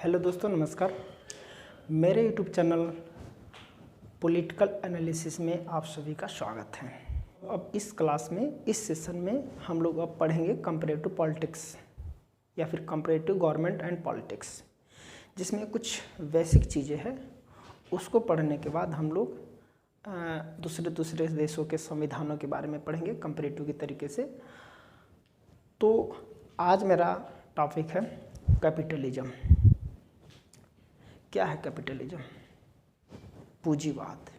Hello दोस्तों, नमस्कार। मेरे यूट्यूब चैनल पॉलिटिकल एनालिसिस में आप सभी का स्वागत है। अब इस क्लास में, इस सेशन में हम लोग अब पढ़ेंगे कंपैरेटिव पॉलिटिक्स या फिर कंपैरेटिव गवर्नमेंट एंड पॉलिटिक्स, जिसमें कुछ बेसिक चीज़ें हैं। उसको पढ़ने के बाद हम लोग दूसरे देशों के संविधानों के बारे में पढ़ेंगे कंपैरेटिव के तरीके से। तो आज मेरा टॉपिक है कैपिटलिज्म। क्या है कैपिटलिज्म? पूंजीवाद।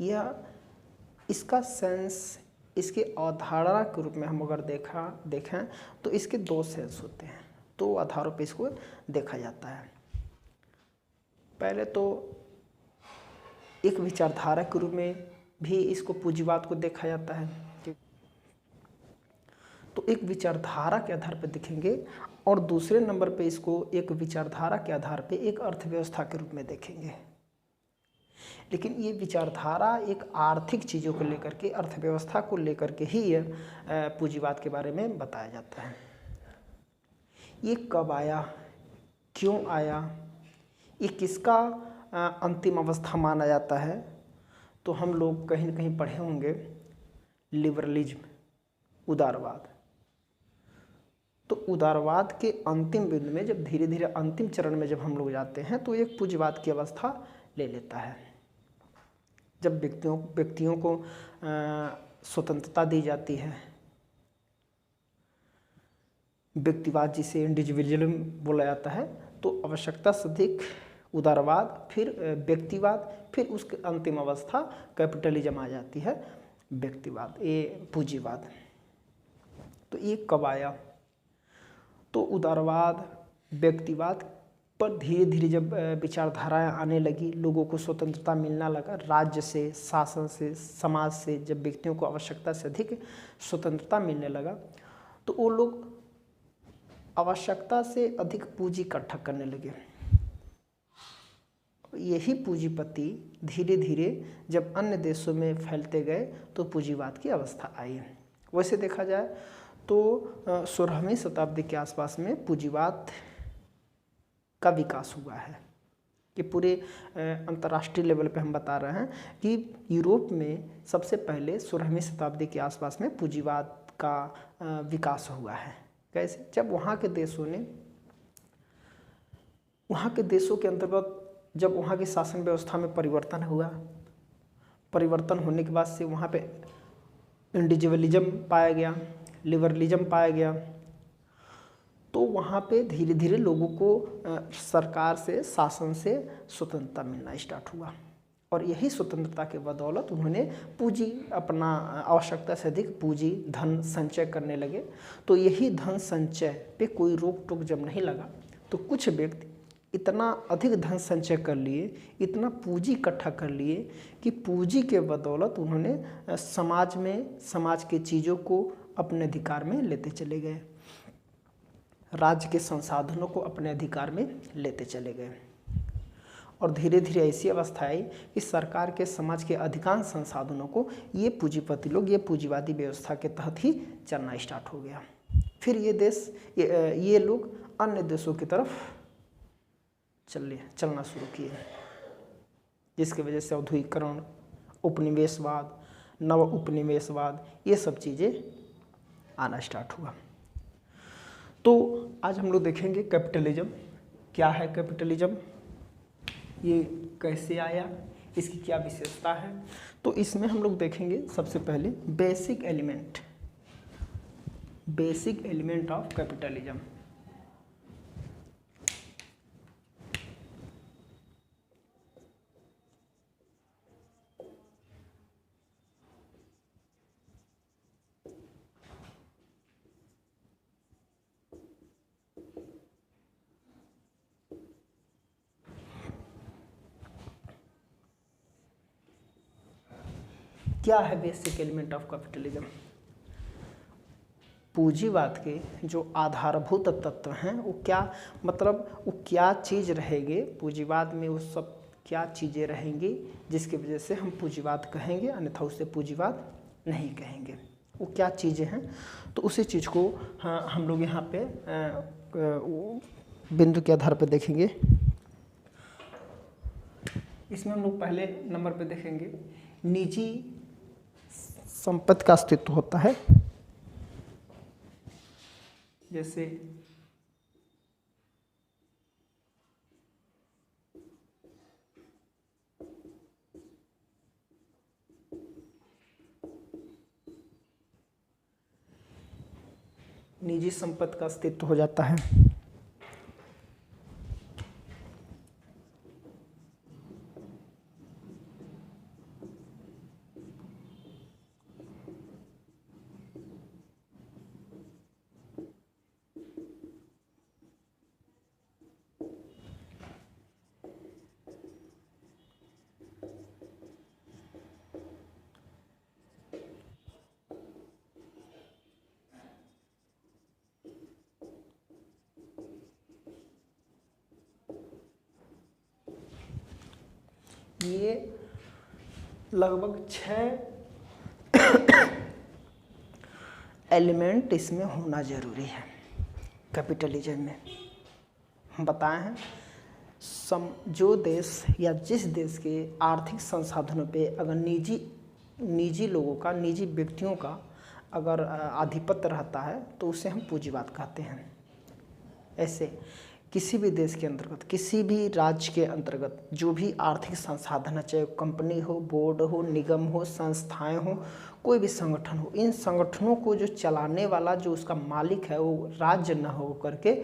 यह इसका सेंस, इसके अवधारणा के रूप में हम अगर देखें तो इसके दो सेंस होते हैं। दो आधारों पे इसको देखा जाता है। पहले तो एक विचारधारा के रूप में भी इसको पूंजीवाद को देखा जाता है। तो एक विचारधारा के आधार पर देखेंगे और दूसरे नंबर पे इसको एक विचारधारा के आधार पे एक अर्थव्यवस्था के रूप में देखेंगे। लेकिन ये विचारधारा एक आर्थिक चीज़ों को लेकर के, अर्थव्यवस्था को लेकर के ही यह पूंजीवाद के बारे में बताया जाता है। ये कब आया, क्यों आया, ये किसका अंतिम अवस्था माना जाता है? तो हम लोग कहीं न कहीं पढ़े होंगे लिबरलिज्म, उदारवाद। तो उदारवाद के अंतिम बिंदु में, जब धीरे धीरे अंतिम चरण में जब हम लोग जाते हैं तो एक पूंजीवाद की अवस्था ले लेता है। जब व्यक्तियों को स्वतंत्रता दी जाती है, व्यक्तिवाद जिसे इंडिविजुअलिज्म बोला जाता है, तो आवश्यकता से अधिक उदारवाद, फिर व्यक्तिवाद, फिर उसकी अंतिम अवस्था कैपिटलिज्म आ जाती है, व्यक्तिवाद, ये पूंजीवाद। तो ये कब आया? तो उदारवाद, व्यक्तिवाद पर धीरे धीरे जब विचारधाराएं आने लगी, लोगों को स्वतंत्रता मिलना लगा, राज्य से, शासन से, समाज से, जब व्यक्तियों को आवश्यकता से अधिक स्वतंत्रता मिलने लगा, तो वो लोग आवश्यकता से अधिक पूंजी इकट्ठा करने लगे। यही पूंजीपति धीरे धीरे जब अन्य देशों में फैलते गए तो पूंजीवाद की अवस्था आई। वैसे देखा जाए तो 16वीं शताब्दी के आसपास में पूंजीवाद का विकास हुआ है। कि पूरे अंतर्राष्ट्रीय लेवल पे हम बता रहे हैं कि यूरोप में सबसे पहले 16वीं शताब्दी के आसपास में पूंजीवाद का विकास हुआ है। कैसे? जब वहाँ के देशों के अंतर्गत जब वहाँ की शासन व्यवस्था में परिवर्तन हुआ, परिवर्तन होने के बाद से वहाँ पे इंडिविजुअलिज्म पाया गया, लिबरलिज्म पाया गया, तो वहाँ पे धीरे धीरे लोगों को सरकार से, शासन से स्वतंत्रता मिलना स्टार्ट हुआ। और यही स्वतंत्रता के बदौलत उन्होंने पूंजी, अपना आवश्यकता से अधिक पूंजी, धन संचय करने लगे। तो यही धन संचय पे कोई रोक टोक जब नहीं लगा, तो कुछ व्यक्ति इतना अधिक धन संचय कर लिए, इतना पूंजी इकट्ठा कर लिए कि पूंजी के बदौलत उन्होंने समाज के चीज़ों को अपने अधिकार में लेते चले गए, राज्य के संसाधनों को अपने अधिकार में लेते चले गए। और धीरे धीरे ऐसी अवस्था आई कि सरकार के, समाज के अधिकांश संसाधनों को ये पूंजीपति लोग, ये पूंजीवादी व्यवस्था के तहत ही चलना स्टार्ट हो गया। फिर ये लोग अन्य देशों की तरफ चलना शुरू किए, जिसकी वजह से औद्योगिकरण, उपनिवेशवाद, नव उपनिवेशवाद, ये सब चीज़ें आना स्टार्ट हुआ। तो आज हम लोग देखेंगे कैपिटलिज्म क्या है, कैपिटलिज्म ये कैसे आया, इसकी क्या विशेषता है। तो इसमें हम लोग देखेंगे सबसे पहले बेसिक एलिमेंट ऑफ कैपिटलिज्म। क्या है बेसिक एलिमेंट ऑफ कैपिटलिज्म? पूंजीवाद के जो आधारभूत तत्व हैं वो क्या, मतलब वो क्या चीज़ रहेंगे पूंजीवाद में, वो सब क्या चीज़ें रहेंगी जिसकी वजह से हम पूंजीवाद कहेंगे, अन्यथा उसे पूंजीवाद नहीं कहेंगे। वो क्या चीज़ें हैं? तो उसी चीज़ को हम लोग यहाँ पे बिंदु के आधार पर देखेंगे। इसमें हम लोग पहले नंबर पे देखेंगे निजी संपत्ति का अस्तित्व होता है। जैसे निजी संपत्ति का अस्तित्व हो जाता है। ये लगभग 6 एलिमेंट इसमें होना जरूरी है। कैपिटलिज्म में हम बताए हैं जो देश या जिस देश के आर्थिक संसाधनों पे अगर निजी लोगों का, निजी व्यक्तियों का अगर आधिपत्य रहता है तो उसे हम पूंजीवाद कहते हैं। ऐसे किसी भी देश के अंतर्गत, किसी भी राज्य के अंतर्गत जो भी आर्थिक संसाधन है, चाहे कंपनी हो, बोर्ड हो, निगम हो, संस्थाएं हो, कोई भी संगठन हो, इन संगठनों को जो चलाने वाला, जो उसका मालिक है, वो राज्य न हो करके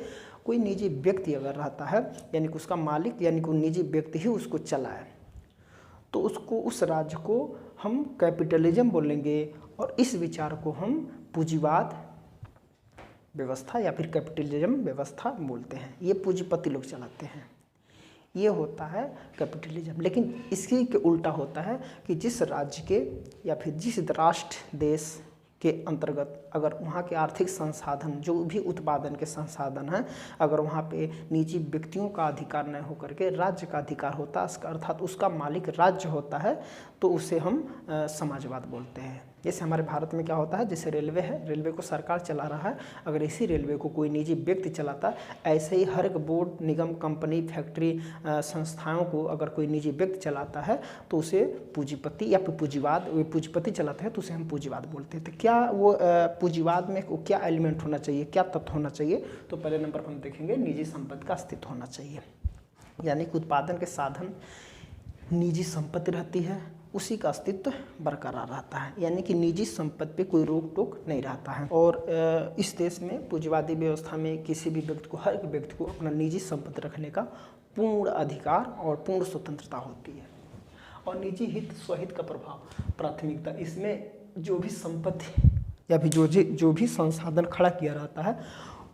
कोई निजी व्यक्ति अगर रहता है, यानी कि उसका मालिक यानी कि निजी व्यक्ति ही उसको चलाए, तो उसको, उस राज्य को हम कैपिटलिज्म बोलेंगे और इस विचार को हम पूंजीवाद व्यवस्था या फिर कैपिटलिज्म व्यवस्था बोलते हैं। ये पूंजीपति लोग चलाते हैं, ये होता है कैपिटलिज्म। लेकिन इसके के उल्टा होता है कि जिस राज्य के या फिर जिस राष्ट्र, देश के अंतर्गत अगर वहाँ के आर्थिक संसाधन, जो भी उत्पादन के संसाधन हैं, अगर वहाँ पे निजी व्यक्तियों का अधिकार न होकर के राज्य का अधिकार होता है, अर्थात उसका मालिक राज्य होता है, तो उसे हम समाजवाद बोलते हैं। जैसे हमारे भारत में क्या होता है, जैसे रेलवे है, रेलवे को सरकार चला रहा है, अगर इसी रेलवे को कोई निजी व्यक्ति चलाता है, ऐसे ही हर एक बोर्ड, निगम, कंपनी, फैक्ट्री, संस्थाओं को अगर कोई निजी व्यक्ति चलाता है तो उसे पूंजीपति या फिर पूंजीवाद, पूंजीपति चलाता है तो उसे हम पूंजीवाद बोलते हैं। तो क्या वो पूंजीवाद में क्या एलिमेंट होना चाहिए, क्या तत्व होना चाहिए? तो पहले नंबर पर हम देखेंगे निजी संपत्ति का अस्तित्व होना चाहिए, यानी कि उत्पादन के साधन निजी संपत्ति रहती है, उसी का अस्तित्व बरकरार रहता है, यानी कि निजी संपत्ति पे कोई रोक टोक नहीं रहता है। और इस देश में पूंजीवादी व्यवस्था में किसी भी व्यक्ति को, हर एक व्यक्ति को अपना निजी संपत्ति रखने का पूर्ण अधिकार और पूर्ण स्वतंत्रता होती है। और निजी हित, स्वहित का प्रभाव, प्राथमिकता, इसमें जो भी संपत्ति या फिर जो भी संसाधन खड़ा किया रहता है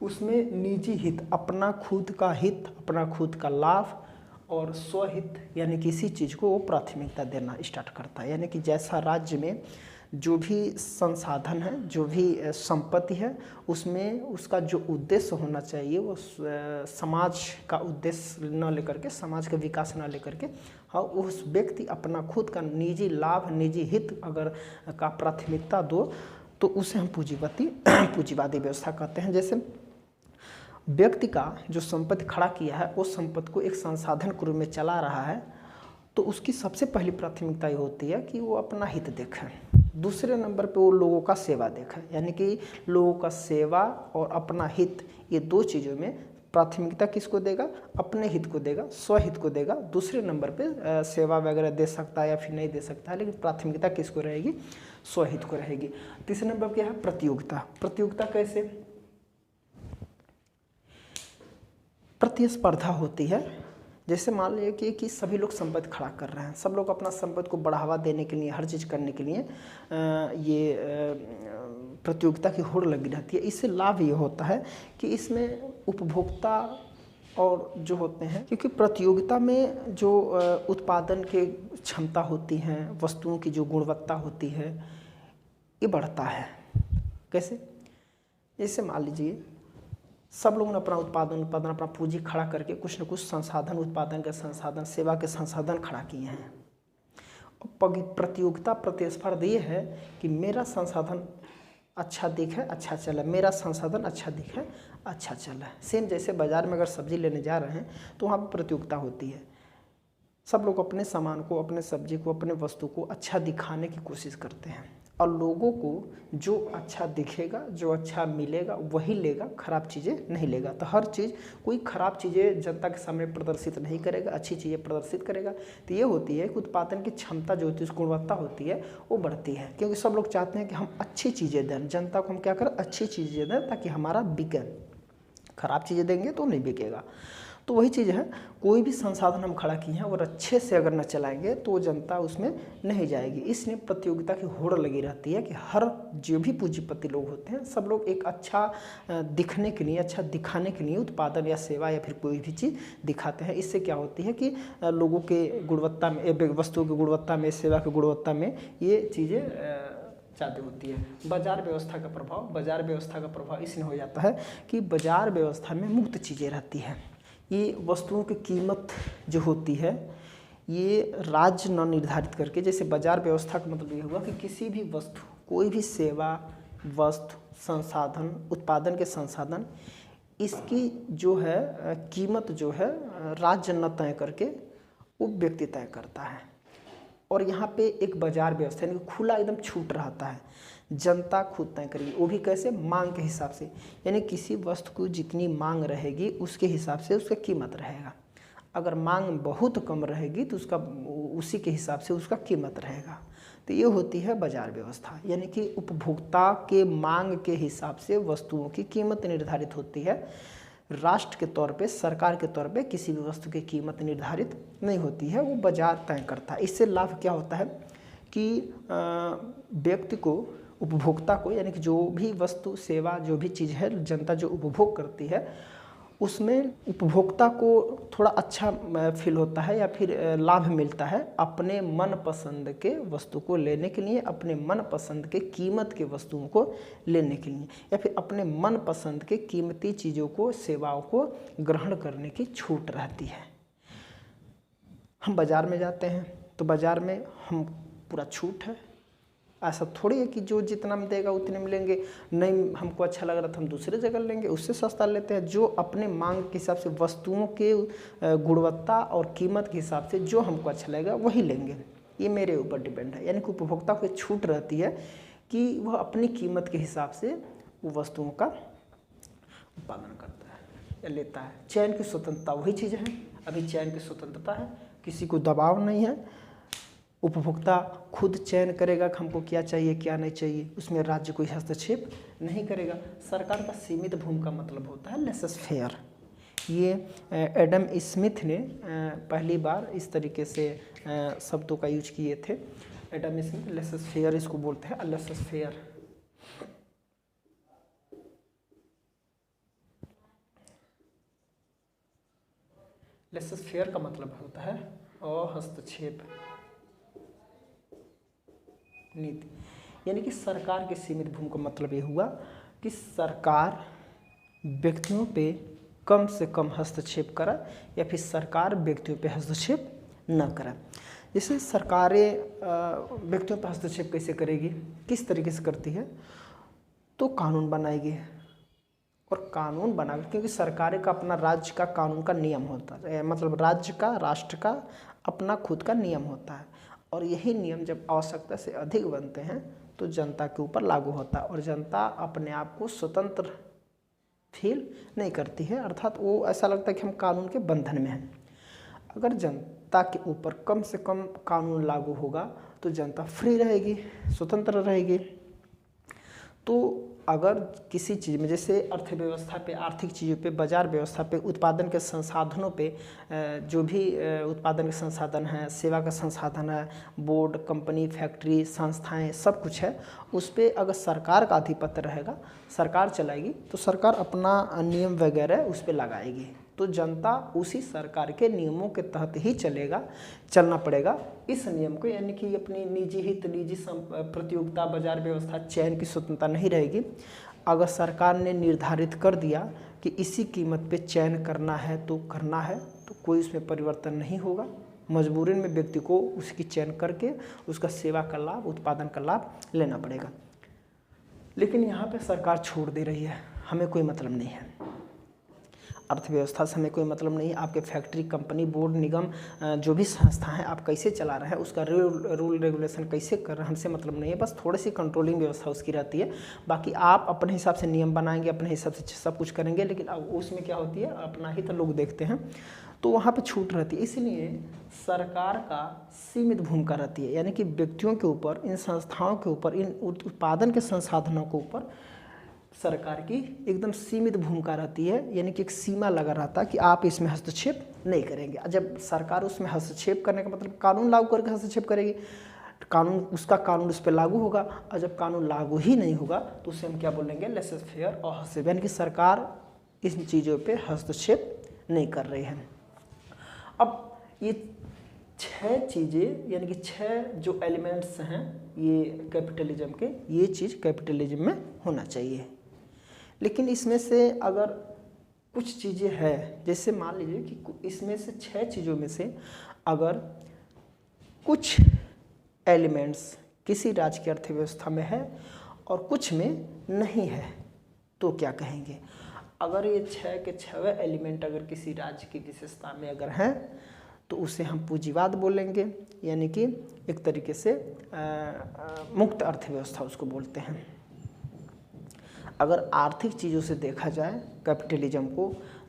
उसमें निजी हित, अपना खुद का हित, अपना खुद का लाभ और स्वहित यानी किसी चीज़ को वो प्राथमिकता देना स्टार्ट करता है। यानी कि जैसा राज्य में जो भी संसाधन है, जो भी संपत्ति है, उसमें उसका जो उद्देश्य होना चाहिए वो समाज का उद्देश्य न लेकर के, समाज का विकास न लेकर के, हाँ, उस व्यक्ति अपना खुद का निजी लाभ, निजी हित अगर का प्राथमिकता दो तो उसे हम पूंजीवादी व्यवस्था कहते हैं। जैसे व्यक्ति का जो संपत्ति खड़ा किया है, वो संपत्ति को एक संसाधन के रूप में चला रहा है, तो उसकी सबसे पहली प्राथमिकता ये होती है कि वो अपना हित देखें। दूसरे नंबर पे वो लोगों का सेवा देखें, यानी कि लोगों का सेवा और अपना हित, ये दो चीज़ों में प्राथमिकता किसको देगा? अपने हित को देगा, स्वहित को देगा। दूसरे नंबर पे सेवा वगैरह दे सकता है या फिर नहीं दे सकता है, लेकिन प्राथमिकता किसको रहेगी? स्वहित को रहेगी। तीसरे नंबर क्या है? प्रतियोगिता। प्रतियोगिता कैसे? प्रतिस्पर्धा होती है। जैसे मान लीजिए कि सभी लोग संपत्ति खड़ा कर रहे हैं, सब लोग अपना संपत्ति को बढ़ावा देने के लिए, हर चीज़ करने के लिए ये प्रतियोगिता की होड़ लगी रहती है। इससे लाभ ये होता है कि इसमें उपभोक्ता और जो होते हैं, क्योंकि प्रतियोगिता में जो उत्पादन के क्षमता होती हैं, वस्तुओं की जो गुणवत्ता होती है, ये बढ़ता है। कैसे? जैसे मान लीजिए सब लोगों ने अपना उत्पादन अपना पूंजी खड़ा करके कुछ न कुछ संसाधन, उत्पादन के संसाधन, सेवा के संसाधन खड़ा किए हैं। प्रतियोगिता, प्रतिस्पर्धा ये है कि मेरा संसाधन अच्छा दिखे, अच्छा चले, मेरा संसाधन अच्छा दिखे, अच्छा चले। सेम जैसे बाज़ार में अगर सब्ज़ी लेने जा रहे हैं तो वहाँ पर प्रतियोगिता होती है, सब लोग अपने सामान को, अपने सब्जी को, अपने वस्तु को अच्छा दिखाने की कोशिश करते हैं और लोगों को जो अच्छा दिखेगा, जो अच्छा मिलेगा वही लेगा, ख़राब चीज़ें नहीं लेगा। तो हर चीज़, कोई ख़राब चीज़ें जनता के सामने प्रदर्शित नहीं करेगा, अच्छी चीज़ें प्रदर्शित करेगा। तो ये होती है कि उत्पादन की क्षमता जो होती है, गुणवत्ता होती है, वो बढ़ती है, क्योंकि सब लोग चाहते हैं कि हम अच्छी चीज़ें दें, जनता को हम क्या करें, अच्छी चीज़ें दें ताकि हमारा बिके। ख़राब चीज़ें देंगे तो नहीं बिकेगा। तो वही चीज़ है, कोई भी संसाधन हम खड़ा किए हैं और अच्छे से अगर न चलाएंगे तो जनता उसमें नहीं जाएगी। इसलिए प्रतियोगिता की होड़ लगी रहती है कि हर जो भी पूंजीपति लोग होते हैं सब लोग एक अच्छा दिखने के लिए, अच्छा दिखाने के लिए उत्पादन या सेवा या फिर कोई भी चीज़ दिखाते हैं। इससे क्या होती है कि लोगों के गुणवत्ता में, वस्तुओं की गुणवत्ता में, सेवा की गुणवत्ता में ये चीज़ें ज़्यादा होती है। बाजार व्यवस्था का प्रभाव, बाजार व्यवस्था का प्रभाव इसलिए हो जाता है कि बाजार व्यवस्था में मुक्त चीज़ें रहती हैं। ये वस्तुओं की कीमत जो होती है ये राज्य न निर्धारित करके, जैसे बाजार व्यवस्था का मतलब ये हुआ कि किसी भी वस्तु, कोई भी सेवा, वस्तु, संसाधन, उत्पादन के संसाधन, इसकी जो है कीमत जो है राज्य न तय करके वो व्यक्ति तय करता है। और यहाँ पे एक बाजार व्यवस्था यानी खुला एकदम छूट रहता है, जनता खुद तय करेगी, वो भी कैसे, मांग के हिसाब से। यानी किसी वस्तु को जितनी मांग रहेगी उसके हिसाब से उसका कीमत रहेगा। अगर मांग बहुत कम रहेगी तो उसका उसी के हिसाब से उसका कीमत रहेगा। तो ये होती है बाजार व्यवस्था, यानी कि उपभोक्ता के मांग के हिसाब से वस्तुओं की कीमत निर्धारित होती है। राष्ट्र के तौर पे, सरकार के तौर पे किसी भी वस्तु की कीमत निर्धारित नहीं होती है, वो बाजार तय करता है। इससे लाभ क्या होता है कि व्यक्ति को, उपभोक्ता को, यानी कि जो भी वस्तु, सेवा, जो भी चीज़ है जनता जो उपभोग करती है उसमें उपभोक्ता को थोड़ा अच्छा फील होता है या फिर लाभ मिलता है अपने मन पसंद के वस्तु को लेने के लिए, अपने मन पसंद के कीमत के वस्तुओं को लेने के लिए, या फिर अपने मन पसंद के कीमती चीज़ों को, सेवाओं को ग्रहण करने की छूट रहती है। हम बाज़ार में जाते हैं तो बाज़ार में हम पूरा छूट है, ऐसा थोड़ी है कि जो जितना में देगा उतने में लेंगे, नहीं हमको अच्छा लग रहा था हम दूसरे जगह लेंगे, उससे सस्ता लेते हैं। जो अपने मांग के हिसाब से, वस्तुओं के गुणवत्ता और कीमत के हिसाब से जो हमको अच्छा लगेगा वही लेंगे, ये मेरे ऊपर डिपेंड है। यानी कि उपभोक्ता को छूट रहती है कि वह अपनी कीमत के हिसाब से वो वस्तुओं का उत्पादन करता है या लेता है। चयन की स्वतंत्रता वही चीज़ है, अभी चयन की स्वतंत्रता है, किसी को दबाव नहीं है, उपभोक्ता खुद चयन करेगा कि हमको क्या चाहिए क्या नहीं चाहिए, उसमें राज्य कोई हस्तक्षेप नहीं करेगा। सरकार का सीमित भूमिका मतलब होता है लेसेस फेयर। ये एडम स्मिथ ने पहली बार इस तरीके से शब्दों का यूज किए थे। एडम स्मिथ लेसेस फेयर इसको बोलते हैं, लेसेस फेयर। लेसेस फेयर का मतलब होता है अहस्तक्षेप नीति, यानी कि सरकार के सीमित भूमिका मतलब ये हुआ कि सरकार व्यक्तियों पे कम से कम हस्तक्षेप करे या फिर सरकार व्यक्तियों पे हस्तक्षेप न करे। जैसे सरकारें व्यक्तियों पर हस्तक्षेप कैसे करेगी, किस तरीके से करती है, तो कानून बनाएगी और कानून बनाकर, क्योंकि सरकारें का अपना राज्य का कानून का नियम होता है, मतलब राज्य का, राष्ट्र का अपना खुद का नियम होता है और यही नियम जब आवश्यकता से अधिक बनते हैं तो जनता के ऊपर लागू होता है और जनता अपने आप को स्वतंत्र फील नहीं करती है, अर्थात वो ऐसा लगता है कि हम कानून के बंधन में हैं। अगर जनता के ऊपर कम से कम कानून लागू होगा तो जनता फ्री रहेगी, स्वतंत्र रहेगी। तो अगर किसी चीज़ में, जैसे अर्थव्यवस्था पे, आर्थिक चीज़ों पे, बाजार व्यवस्था पे, उत्पादन के संसाधनों पे, जो भी उत्पादन के संसाधन हैं, सेवा का संसाधन है, बोर्ड, कंपनी, फैक्ट्री, संस्थाएं, सब कुछ है, उस पर अगर सरकार का आधिपत्य रहेगा, सरकार चलाएगी, तो सरकार अपना नियम वगैरह उस पर लगाएगी, तो जनता उसी सरकार के नियमों के तहत ही चलना पड़ेगा इस नियम को, यानी कि अपनी निजी हित, निजी प्रतियोगिता, बाजार व्यवस्था, चयन की स्वतंत्रता नहीं रहेगी। अगर सरकार ने निर्धारित कर दिया कि इसी कीमत पे चयन करना है तो करना है, तो कोई उसमें परिवर्तन नहीं होगा, मजबूरन में व्यक्ति को उसकी चयन करके उसका सेवा का लाभ, उत्पादन का लाभ लेना पड़ेगा। लेकिन यहाँ पे सरकार छोड़ दे रही है, हमें कोई मतलब नहीं है, अर्थव्यवस्था से हमें कोई मतलब नहीं है। आपके फैक्ट्री, कंपनी, बोर्ड, निगम, जो भी संस्था है आप कैसे चला रहे हैं, उसका रूल रेगुलेशन कैसे कर रहे हैं, हमसे मतलब नहीं है। बस थोड़ी सी कंट्रोलिंग व्यवस्था उसकी रहती है। बाकी आप अपने हिसाब से नियम बनाएंगे, अपने हिसाब से सब कुछ करेंगे, लेकिन अब उसमें क्या होती है, अपना ही तो लोग देखते हैं, तो वहाँ पे छूट रहती है। इसलिए सरकार का सीमित भूमिका रहती है, यानी कि व्यक्तियों के ऊपर, इन संस्थाओं के ऊपर, इन उत्पादन के संसाधनों के ऊपर सरकार की एकदम सीमित भूमिका रहती है, यानी कि एक सीमा लगा रहता है कि आप इसमें हस्तक्षेप नहीं करेंगे। जब सरकार उसमें हस्तक्षेप करने का मतलब कानून लागू करके हस्तक्षेप करेगी, कानून उस पर लागू होगा, और जब कानून लागू ही नहीं होगा तो उसे हम क्या बोलेंगे, लेसेस फेयर और हस्तक्षेप, यानी कि सरकार इन चीज़ों पे हस्तक्षेप नहीं कर रही है। अब ये 6 चीज़ें, यानी कि 6 जो एलिमेंट्स हैं ये कैपिटलिज्म के, ये चीज़ कैपिटलिज्म में होना चाहिए। लेकिन इसमें से अगर कुछ चीज़ें हैं, जैसे मान लीजिए कि इसमें से 6 चीज़ों में से अगर कुछ एलिमेंट्स किसी राज्य की अर्थव्यवस्था में है और कुछ में नहीं है, तो क्या कहेंगे? अगर ये 6 के 6 एलिमेंट अगर किसी राज्य की विशेषता में अगर हैं तो उसे हम पूंजीवाद बोलेंगे, यानी कि एक तरीके से मुक्त अर्थव्यवस्था उसको बोलते हैं। अगर आर्थिक चीज़ों से देखा जाए कैपिटलिज्म को,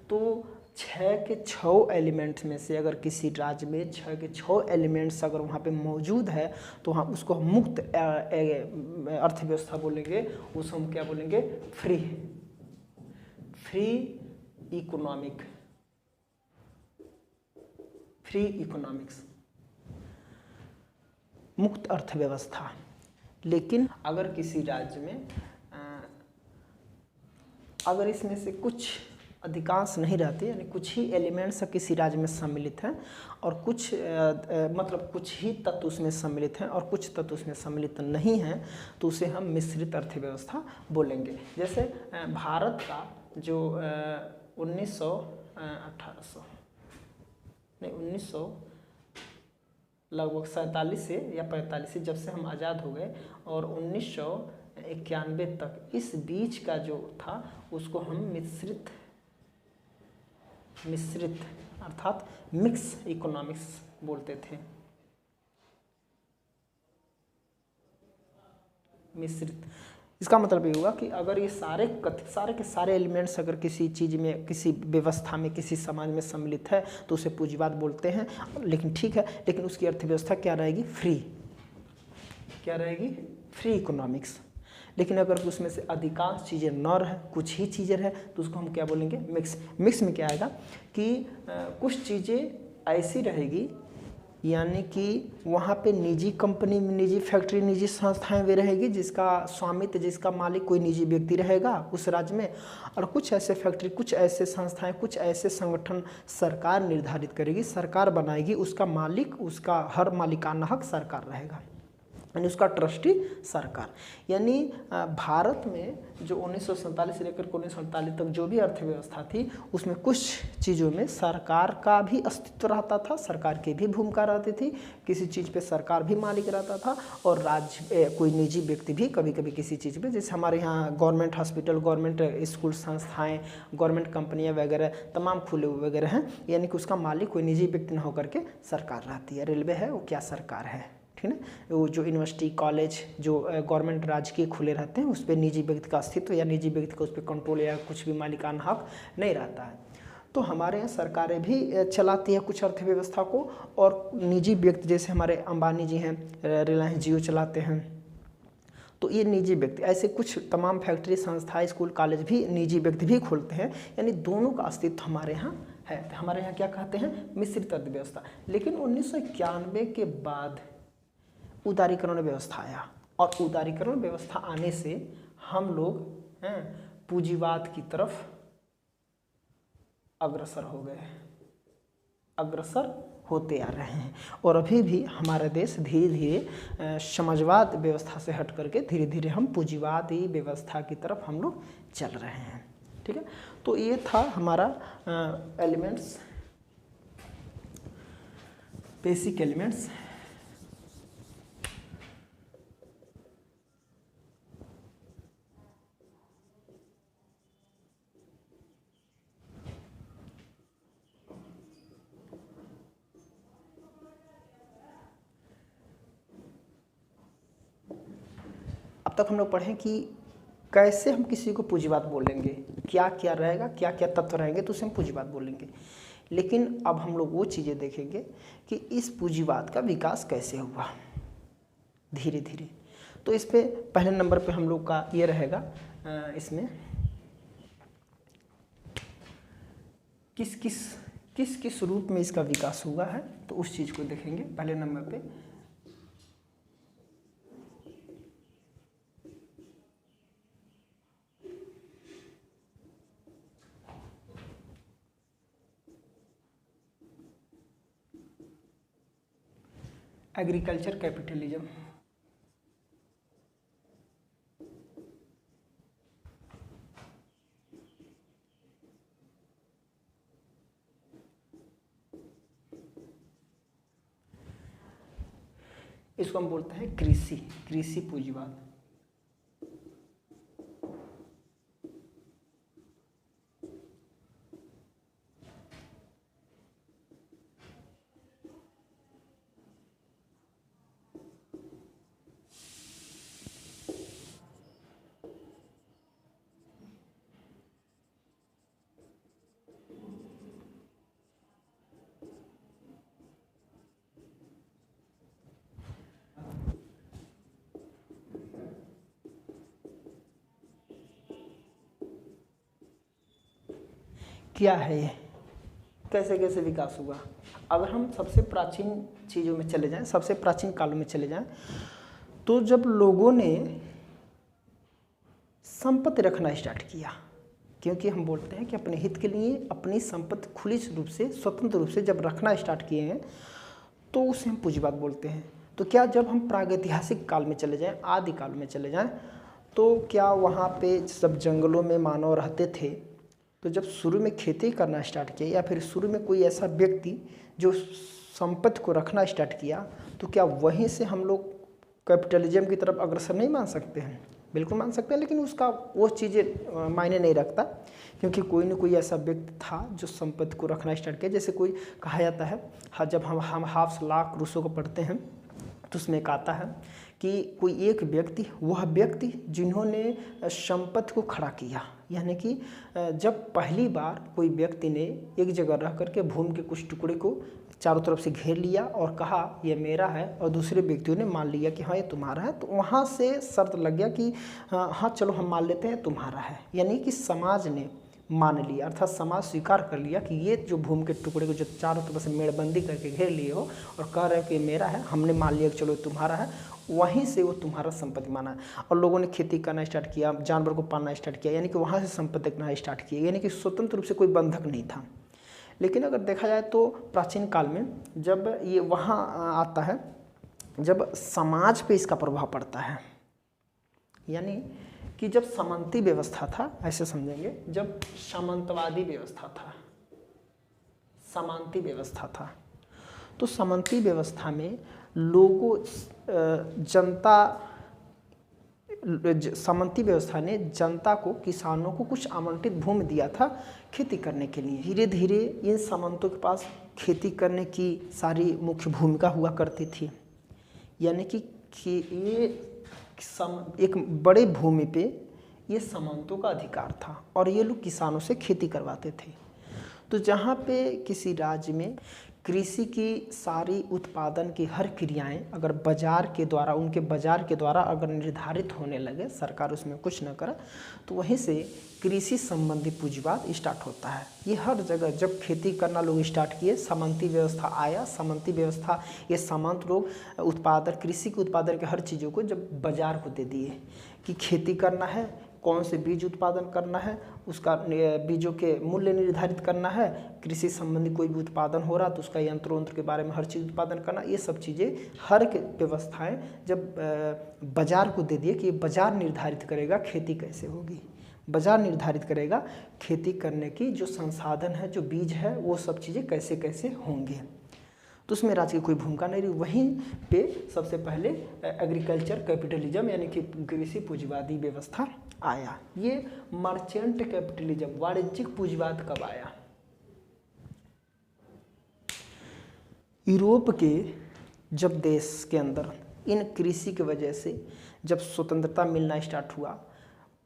तो 6 के 6 एलिमेंट्स में से अगर किसी राज्य में 6 के 6 एलिमेंट्स अगर वहाँ पे मौजूद है तो हम उसको मुक्त अर्थव्यवस्था बोलेंगे। उसको हम क्या बोलेंगे? फ्री इकोनॉमिक्स, मुक्त अर्थव्यवस्था। लेकिन अगर किसी राज्य में अगर इसमें से कुछ अधिकांश नहीं रहते, यानी कुछ ही एलिमेंट्स किसी राज्य में सम्मिलित हैं और कुछ मतलब कुछ ही तत्व उसमें सम्मिलित हैं और कुछ तत्व उसमें सम्मिलित नहीं हैं, तो उसे हम मिश्रित अर्थव्यवस्था बोलेंगे। जैसे भारत का जो 1900 लगभग 47 से या 45 से, जब से हम आज़ाद हो गए, और 1991 तक इस बीच का जो था उसको हम मिश्रित अर्थात मिक्स इकोनॉमिक्स बोलते थे। मिश्रित, इसका मतलब ये हुआ कि अगर ये सारे के सारे एलिमेंट्स अगर किसी चीज़ में, किसी व्यवस्था में, किसी समाज में सम्मिलित है तो उसे पूंजीवाद बोलते हैं। लेकिन ठीक है, लेकिन उसकी अर्थव्यवस्था क्या रहेगी? Free economics. लेकिन अगर उसमें से अधिकांश चीज़ें न रहे, कुछ ही चीज़ें रहे, तो उसको हम क्या बोलेंगे? मिक्स में क्या आएगा कि कुछ चीज़ें ऐसी रहेगी, यानी कि वहाँ पे निजी कंपनी, निजी फैक्ट्री, निजी संस्थाएं वे रहेगी जिसका स्वामित्व, जिसका मालिक कोई निजी व्यक्ति रहेगा उस राज्य में, और कुछ ऐसे फैक्ट्री, कुछ ऐसे संस्थाएं, कुछ ऐसे संगठन सरकार निर्धारित करेगी, सरकार बनाएगी, उसका मालिक, उसका हर मालिकाना हक सरकार रहेगा, यानी उसका ट्रस्टी सरकार। यानी भारत में जो 1947 से लेकर 1948 तक जो भी अर्थव्यवस्था थी, उसमें कुछ चीज़ों में सरकार का भी अस्तित्व रहता था, सरकार की भी भूमिका रहती थी, किसी चीज़ पे सरकार भी मालिक रहता था, और राज्य कोई निजी व्यक्ति भी कभी कभी किसी चीज़ पे, जैसे हमारे यहाँ गवर्नमेंट हॉस्पिटल, गवर्नमेंट स्कूल संस्थाएँ, गवर्नमेंट कंपनियाँ वगैरह तमाम खुले हुए वगैरह हैं, यानी कि उसका मालिक कोई निजी व्यक्ति न होकर के सरकार रहती है। रेलवे है वो क्या? सरकार है, ठीक है। वो जो यूनिवर्सिटी, कॉलेज जो गवर्नमेंट राज्य के खुले रहते हैं, उस पर निजी व्यक्ति का अस्तित्व या निजी व्यक्ति का उस पर कंट्रोल या कुछ भी मालिकाना हक नहीं रहता है। तो हमारे यहाँ सरकारें भी चलाती है कुछ अर्थव्यवस्था को, और निजी व्यक्ति जैसे हमारे अंबानी जी हैं, रिलायंस जियो चलाते हैं, तो ये निजी व्यक्ति, ऐसे कुछ तमाम फैक्ट्री, संस्थाएं, स्कूल, कॉलेज भी निजी व्यक्ति भी खोलते हैं, यानी दोनों का अस्तित्व हमारे यहाँ है। हमारे यहाँ क्या कहते हैं? मिश्रित अर्थव्यवस्था। लेकिन 1991 के बाद उदारीकरण व्यवस्था आया, और उदारीकरण व्यवस्था आने से हम लोग पूंजीवाद की तरफ अग्रसर होते आ रहे हैं, और अभी भी हमारा देश धीरे धीरे समाजवाद व्यवस्था से हट करके धीरे धीरे हम पूंजीवादी व्यवस्था की तरफ हम लोग चल रहे हैं, ठीक है। तो ये था हमारा एलिमेंट्स, बेसिक एलिमेंट्स। अब तक हम लोग पढ़ें कि कैसे हम किसी को पूंजीवाद बोलेंगे, क्या क्या रहेगा, क्या क्या तत्व रहेंगे तो उसे हम पूंजीवाद बोलेंगे। लेकिन अब हम लोग वो चीज़ें देखेंगे कि इस पूंजीवाद का विकास कैसे हुआ धीरे धीरे। तो इस पे पहले नंबर पे हम लोग का ये रहेगा, इसमें किस किस रूप में इसका विकास हुआ है, तो उस चीज़ को देखेंगे पहले नंबर पे। Agriculture capitalism. इसको हम बोलते हैं कृषि पूंजीवाद। क्या है ये, कैसे कैसे विकास हुआ। अगर हम सबसे प्राचीन चीज़ों में चले जाएं, सबसे प्राचीन काल में चले जाएं, तो जब लोगों ने संपत्ति रखना स्टार्ट किया, क्योंकि हम बोलते हैं कि अपने हित के लिए अपनी संपत्ति खुली रूप से, स्वतंत्र रूप से जब रखना स्टार्ट किए हैं तो उसे हम पूंजीवाद बोलते हैं। तो क्या जब हम प्रागैतिहासिक काल में चले जाएं, आदि काल में चले जाएं, तो क्या वहाँ पे सब जंगलों में मानव रहते थे, तो जब शुरू में खेती करना स्टार्ट किया या फिर शुरू में कोई ऐसा व्यक्ति जो संपत्ति को रखना स्टार्ट किया, तो क्या वहीं से हम लोग कैपिटलिज्म की तरफ अग्रसर नहीं मान सकते हैं? बिल्कुल मान सकते हैं, लेकिन उसका वो चीज़ें मायने नहीं रखता, क्योंकि कोई न कोई ऐसा व्यक्ति था जो संपत्ति को रखना स्टार्ट किया। जैसे कोई कहा जाता है, हाँ, जब हम हाफ्स लॉ रूसो को पढ़ते हैं तो उसमें एक आता है कि कोई एक व्यक्ति, वह व्यक्ति जिन्होंने संपत्ति को खड़ा किया, यानी कि जब पहली बार कोई व्यक्ति ने एक जगह रह करके भूमि के कुछ टुकड़े को चारों तरफ से घेर लिया और कहा ये मेरा है, और दूसरे व्यक्तियों ने मान लिया कि हाँ ये तुम्हारा है, तो वहाँ से शर्त लग गया कि हाँ चलो हम मान लेते हैं तुम्हारा है। यानी कि समाज ने मान लिया, अर्थात समाज स्वीकार कर लिया कि ये जो भूमि के टुकड़े को जो चारों तरफ से मेड़बंदी करके घेर लिए हो और कह रहे हो कि मेरा है, हमने मान लिया कि चलो तुम्हारा है, वहीं से वो तुम्हारा संपत्ति माना। और लोगों ने खेती करना स्टार्ट किया, जानवर को पालना स्टार्ट किया, यानी कि वहाँ से संपत्ति करना स्टार्ट किया, यानी कि स्वतंत्र रूप से कोई बंधक नहीं था। लेकिन अगर देखा जाए तो प्राचीन काल में जब ये वहाँ आता है, जब समाज पे इसका प्रभाव पड़ता है, यानी कि जब सामंती व्यवस्था था, ऐसे समझेंगे, जब सामंतवादी व्यवस्था था, सामंती व्यवस्था था, तो सामंती व्यवस्था में लोगों सामंती व्यवस्था ने जनता को, किसानों को कुछ आवंटित भूमि दिया था खेती करने के लिए। धीरे धीरे इन सामंतों के पास खेती करने की सारी मुख्य भूमिका हुआ करती थी, यानी कि ये एक बड़े भूमि पे ये सामंतों का अधिकार था और ये लोग किसानों से खेती करवाते थे। तो जहाँ पे किसी राज्य में कृषि की सारी उत्पादन की हर क्रियाएं अगर बाजार के द्वारा, उनके बाजार के द्वारा अगर निर्धारित होने लगे, सरकार उसमें कुछ न करे, तो वहीं से कृषि संबंधी पूंजीवाद स्टार्ट होता है। ये हर जगह जब खेती करना लोग स्टार्ट किए, सामंती व्यवस्था आया, सामंती व्यवस्था, ये सामंत लोग उत्पादन, कृषि के उत्पादन के हर चीज़ों को जब बाजार को दे दिए कि खेती करना है, कौन से बीज उत्पादन करना है, उसका बीजों के मूल्य निर्धारित करना है, कृषि संबंधी कोई भी उत्पादन हो रहा तो उसका यंत्र के बारे में हर चीज़ उत्पादन करना, ये सब चीज़ें हर व्यवस्थाएं जब बाजार को दे दिए कि बाजार निर्धारित करेगा खेती कैसे होगी, बाजार निर्धारित करेगा खेती करने की जो संसाधन है, जो बीज है, वो सब चीज़ें कैसे कैसे होंगे, तो उसमें राज्य की कोई भूमिका नहीं रही। वहीं पे सबसे पहले एग्रीकल्चर कैपिटलिज्म यानी कि कृषि पूंजीवादी व्यवस्था आया। ये मर्चेंट कैपिटलिज्म, वाणिज्यिक पूंजीवाद कब आया? यूरोप के जब देश के अंदर इन कृषि की वजह से जब स्वतंत्रता मिलना स्टार्ट हुआ,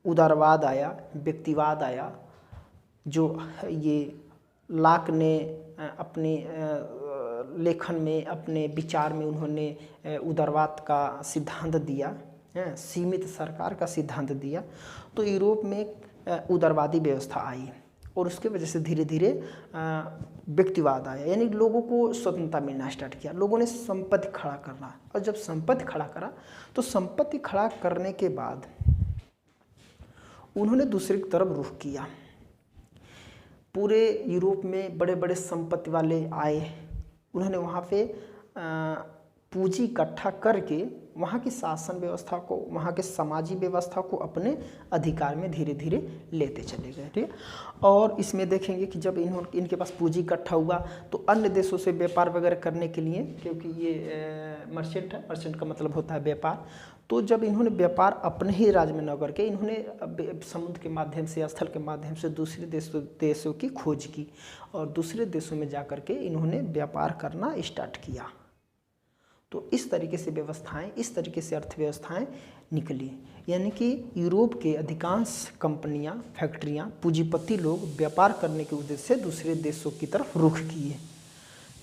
उदारवाद आया, व्यक्तिवाद आया, जो ये लॉक ने अपने लेखन में, अपने विचार में उन्होंने उदारवाद का सिद्धांत दिया, सीमित सरकार का सिद्धांत दिया, तो यूरोप में उदारवादी व्यवस्था आई और उसके वजह से धीरे धीरे व्यक्तिवाद आया, यानी लोगों को स्वतंत्रता मिलना स्टार्ट किया। लोगों ने संपत्ति खड़ा करना, और जब संपत्ति खड़ा करा तो संपत्ति खड़ा करने के बाद उन्होंने दूसरी तरफ रुख किया। पूरे यूरोप में बड़े बड़े संपत्ति वाले आए, उन्होंने वहाँ पे पूंजी इकट्ठा करके वहाँ की शासन व्यवस्था को, वहाँ के समाजी व्यवस्था को अपने अधिकार में धीरे धीरे लेते चले गए। ठीक है, और इसमें देखेंगे कि जब इनके पास पूंजी इकट्ठा हुआ तो अन्य देशों से व्यापार वगैरह करने के लिए, क्योंकि ये मर्चेंट है, मर्चेंट का मतलब होता है व्यापार, तो जब इन्होंने व्यापार अपने ही राज्य में न करके इन्होंने समुद्र के माध्यम से, स्थल के माध्यम से दूसरे देशों की खोज की और दूसरे देशों में जा कर के इन्होंने व्यापार करना स्टार्ट किया। तो इस तरीके से व्यवस्थाएं, इस तरीके से अर्थव्यवस्थाएं निकली, यानी कि यूरोप के अधिकांश कंपनियां, फैक्ट्रियां, पूंजीपति लोग व्यापार करने के उद्देश्य से दूसरे देशों की तरफ रुख किए।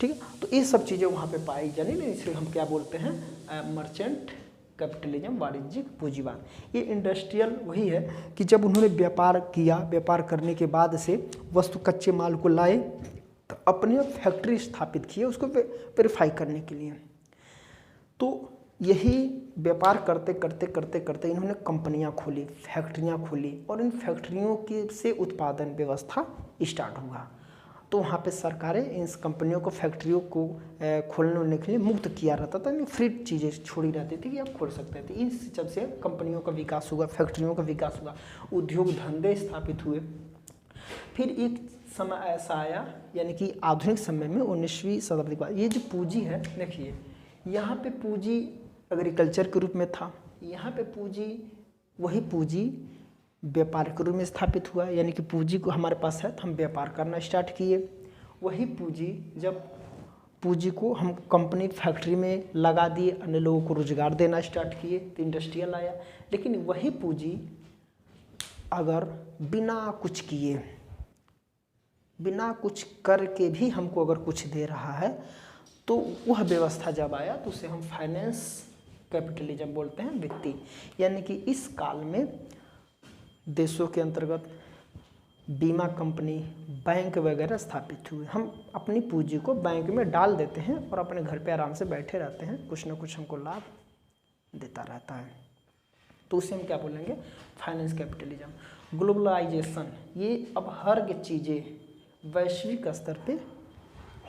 ठीक है, तो ये सब चीज़ें वहाँ पे पाई जानी, इसे हम क्या बोलते हैं, मर्चेंट कैपिटलिज्म, वाणिज्यिक पूंजीवाद। ये इंडस्ट्रियल वही है कि जब उन्होंने व्यापार किया, व्यापार करने के बाद से वस्तु कच्चे माल को लाए तो अपने फैक्ट्री स्थापित किए उसको वेरीफाई करने के लिए। तो यही व्यापार करते करते करते करते इन्होंने कंपनियां खोली, फैक्ट्रियां खोली, और इन फैक्ट्रियों के से उत्पादन व्यवस्था स्टार्ट हुआ। तो वहाँ पे सरकारें इन कंपनियों को, फैक्ट्रियों को खोलने के लिए मुक्त किया रहता था, यानी फ्री चीज़ें छोड़ी रहती थी कि आप खोल सकते थे। इस सब से कंपनियों का विकास हुआ, फैक्ट्रियों का विकास हुआ, उद्योग धंधे स्थापित हुए। फिर एक समय ऐसा आया, यानी कि आधुनिक समय में 19वीं शताब्दी के बाद ये जो पूंजी है, देखिए यहाँ पे पूंजी एग्रीकल्चर के रूप में था, यहाँ पे पूंजी, वही पूंजी व्यापार के रूप में स्थापित हुआ, यानी कि पूंजी को हमारे पास है तो हम व्यापार करना स्टार्ट किए। वही पूंजी, जब पूंजी को हम कंपनी फैक्ट्री में लगा दिए, अन्य लोगों को रोजगार देना स्टार्ट किए, तो इंडस्ट्रियल आया। लेकिन वही पूंजी अगर बिना कुछ किए, बिना कुछ करके भी हमको अगर कुछ दे रहा है, तो वह व्यवस्था जब आया तो उसे हम फाइनेंस कैपिटलिज्म बोलते हैं, वित्तीय। यानी कि इस काल में देशों के अंतर्गत बीमा कंपनी, बैंक वगैरह स्थापित हुए। हम अपनी पूंजी को बैंक में डाल देते हैं और अपने घर पे आराम से बैठे रहते हैं, कुछ ना कुछ हमको लाभ देता रहता है, तो उसे हम क्या बोलेंगे, फाइनेंस कैपिटलिज्म। ग्लोबलाइजेशन, ये अब हर चीज़ें वैश्विक स्तर पे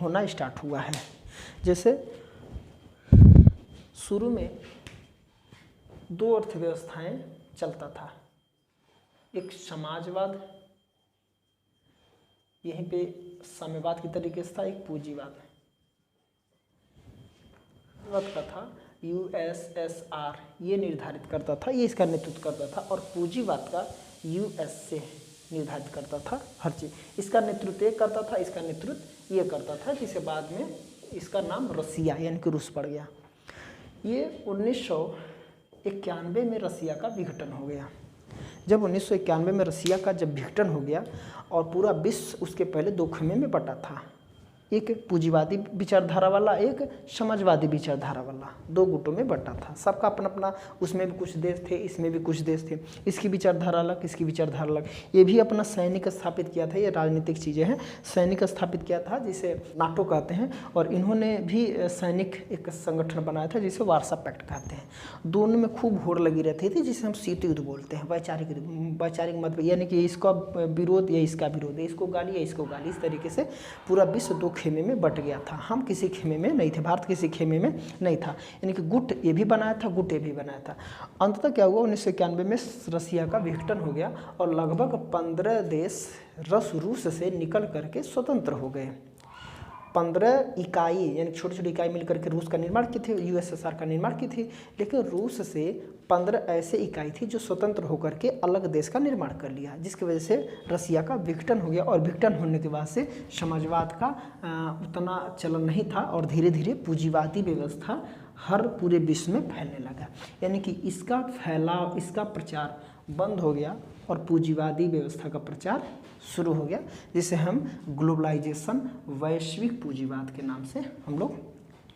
होना स्टार्ट हुआ है। जैसे शुरू में दो अर्थव्यवस्थाएं चलता था, एक समाजवाद, यहीं पे साम्यवाद की तरीके से था, एक पूंजीवाद का था। USSR ये निर्धारित करता था, ये इसका नेतृत्व करता था, और पूंजीवाद का US से निर्धारित करता था हर चीज़। इसका नेतृत्व ये करता था, इसका नेतृत्व ये करता था, जिसे बाद में इसका नाम रसिया यानी कि रूस पड़ गया। ये 1991 में रसिया का विघटन हो गया। जब 1991 में रसिया का जब विघटन हो गया और पूरा विश्व उसके पहले दो खेमे में बटा था, एक पूंजीवादी विचारधारा वाला, एक समाजवादी विचारधारा वाला, दो गुटों में बटा था। सबका अपना अपना, उसमें भी कुछ देश थे, इसमें भी कुछ देश थे, इसकी विचारधारा अलग, इसकी विचारधारा अलग। ये भी अपना सैनिक स्थापित किया था, ये राजनीतिक चीज़ें हैं, सैनिक स्थापित किया था जिसे नाटो कहते हैं, और इन्होंने भी सैनिक एक संगठन बनाया था जिसे वार्सा पैक्ट कहते हैं। दोनों में खूब होड़ लगी रहती थी, जिसे हम शीत युद्ध बोलते हैं, वैचारिक मत, यानी कि इसका विरोध या इसका विरोध है, इसको गाली या इसको गाली, इस तरीके से पूरा विश्व दो खेमे में बट गया था। हम किसी खेमे में नहीं थे, भारत किसी खेमे में नहीं था, यानी कि गुट ये भी बनाया था, गुट ये भी बनाया था। अंततः क्या हुआ, 1991 में रसिया का विघटन हो गया और लगभग 15 देश रूस से निकल करके स्वतंत्र हो गए। 15 इकाई यानी छोटी छोटी इकाई मिलकर के रूस का निर्माण की थी, USSR का निर्माण की थी, लेकिन रूस से 15 ऐसे इकाई थी जो स्वतंत्र होकर के अलग देश का निर्माण कर लिया, जिसकी वजह से रसिया का विघटन हो गया। और विघटन होने के बाद से समाजवाद का उतना चलन नहीं था और धीरे धीरे पूंजीवादी व्यवस्था हर पूरे विश्व में फैलने लगा, यानी कि इसका फैलाव, इसका प्रचार बंद हो गया और पूंजीवादी व्यवस्था का प्रचार शुरू हो गया, जिसे हम ग्लोबलाइजेशन, वैश्विक पूंजीवाद के नाम से हम लोग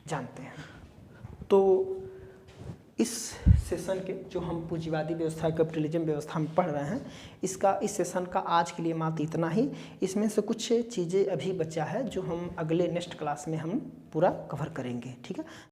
जानते हैं। तो इस सेशन के जो हम पूंजीवादी व्यवस्था, कैपिटलिज्म व्यवस्था में पढ़ रहे हैं, इस सेशन का आज के लिए मात्र इतना ही। इसमें से कुछ चीज़ें अभी बचा है जो हम अगले नेक्स्ट क्लास में हम पूरा कवर करेंगे, ठीक है।